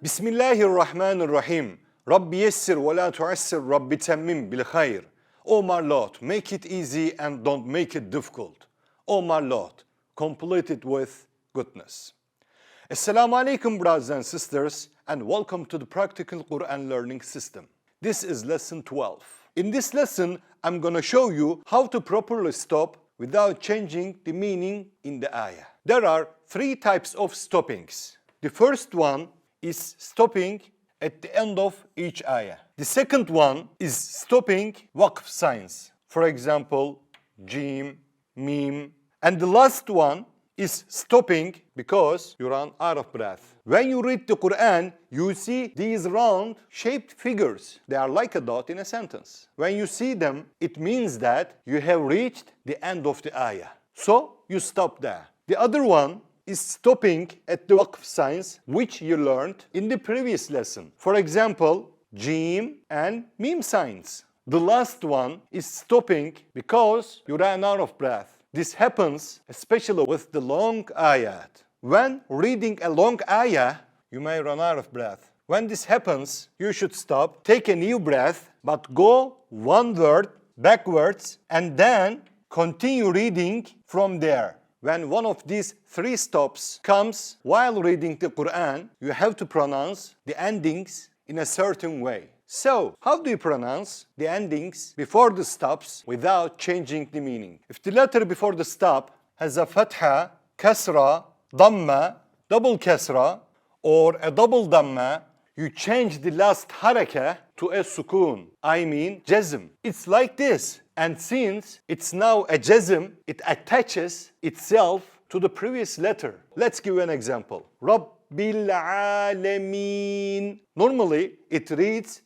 Bismillahirrahmanirrahim. Rabbi yessir ve la tuassir, Rabbi temmim bil hayr. Oh my Lord, make it easy and don't make it difficult. Oh my Lord, complete it with goodness. Assalamu alaikum, brothers and sisters, and welcome to the Practical Qur'an Learning System. This is lesson 12. In this lesson, I'm going to show you how to properly stop without changing the meaning in the ayah. There are three types of stoppings. The first one is stopping at the end of each ayah. The second one is stopping waqf signs. For example, jim, mim. And the last one is stopping because you run out of breath. When you read the Quran, you see these round shaped figures. They are like a dot in a sentence. When you see them, it means that you have reached the end of the ayah. So you stop there. The other one is stopping at the waqf signs which you learned in the previous lesson. For example, jim and mim signs. The last one is stopping because you ran out of breath. This happens especially with the long ayat. When reading a long ayah, you may run out of breath. When this happens, you should stop, take a new breath, but go one word backwards and then continue reading from there. When one of these three stops comes while reading the Quran, you have to pronounce the endings in a certain way. So, how do you pronounce the endings before the stops without changing the meaning? If the letter before the stop has a fatha, kasra, dhamma, double kasra, or a double dhamma, you change the last harakah to a sukun. I mean jazm. It's like this. And since it's now a jazm, it attaches itself to the previous letter. Let's give an example. Rabbil alameen. Normally, it reads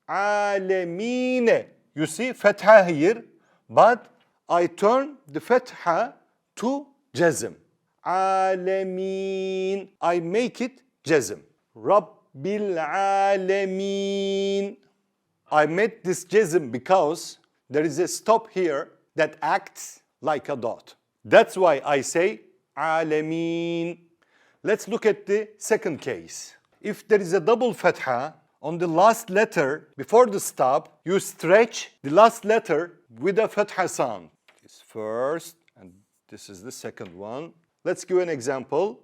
alameen. You see fatha here, but I turn the fatha to jazm. Alameen. I make it jazm. Rabbil alameen. I made this jazm because there is a stop here that acts like a dot. That's why I say alameen. Let's look at the second case. If there is a double fatha on the last letter before the stop, you stretch the last letter with a fatha sound. This first, and this is the second one. Let's give an example.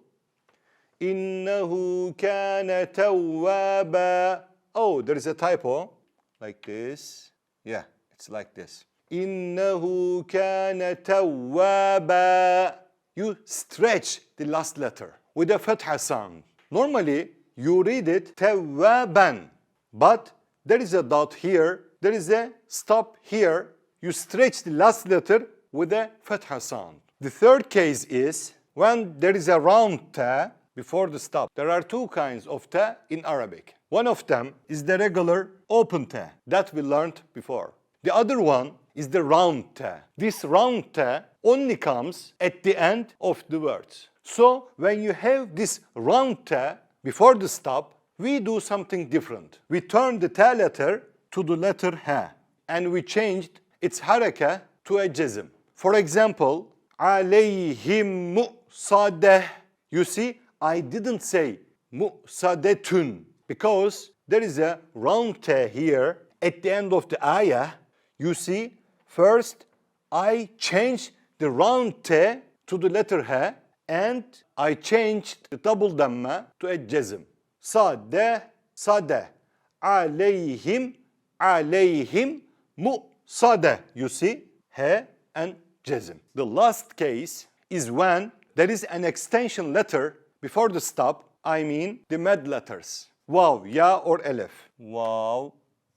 Innahu kana tawwaba. Oh, there is a typo. Like this. Yeah, it's like this. Innahu kana tawwaba. You stretch the last letter with a fatha sound. Normally, you read it tawwaban. But there is a dot here. There is a stop here. You stretch the last letter with a fatha sound. The third case is when there is a round ta before the stop. There are two kinds of ta in Arabic. One of them is the regular open ta that we learned before. The other one is the round ta. This round ta only comes at the end of the words. So when you have this round ta before the stop, we do something different. We turn the ta letter to the letter ha and we changed its harakah to a jazm. For example, alayhim mu'sadeh. You see, I didn't say mu'sadetun because there is a round ta here at the end of the ayah. You see, first I changed the round ta to the letter ha and I changed the double dhamma to a jazm. Sadeh, sadeh. Alayhim, alayhim, mu'sadeh. You see, ha and jazm. The last case is when there is an extension letter before the stop. I mean the mad letters. Waw, ya or alif. Waw,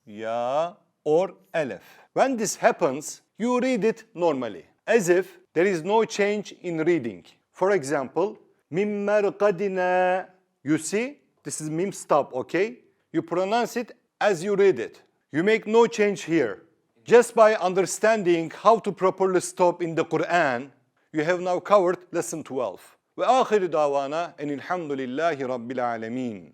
ya or alif. When this happens, you read it normally, as if there is no change in reading. For example, mim marqadina. You see, this is mim stop, okay? You pronounce it as you read it. You make no change here. Just by understanding how to properly stop in the Quran, you have now covered lesson 12. وآخر دعوانا أن الحمد لله رب العالمين.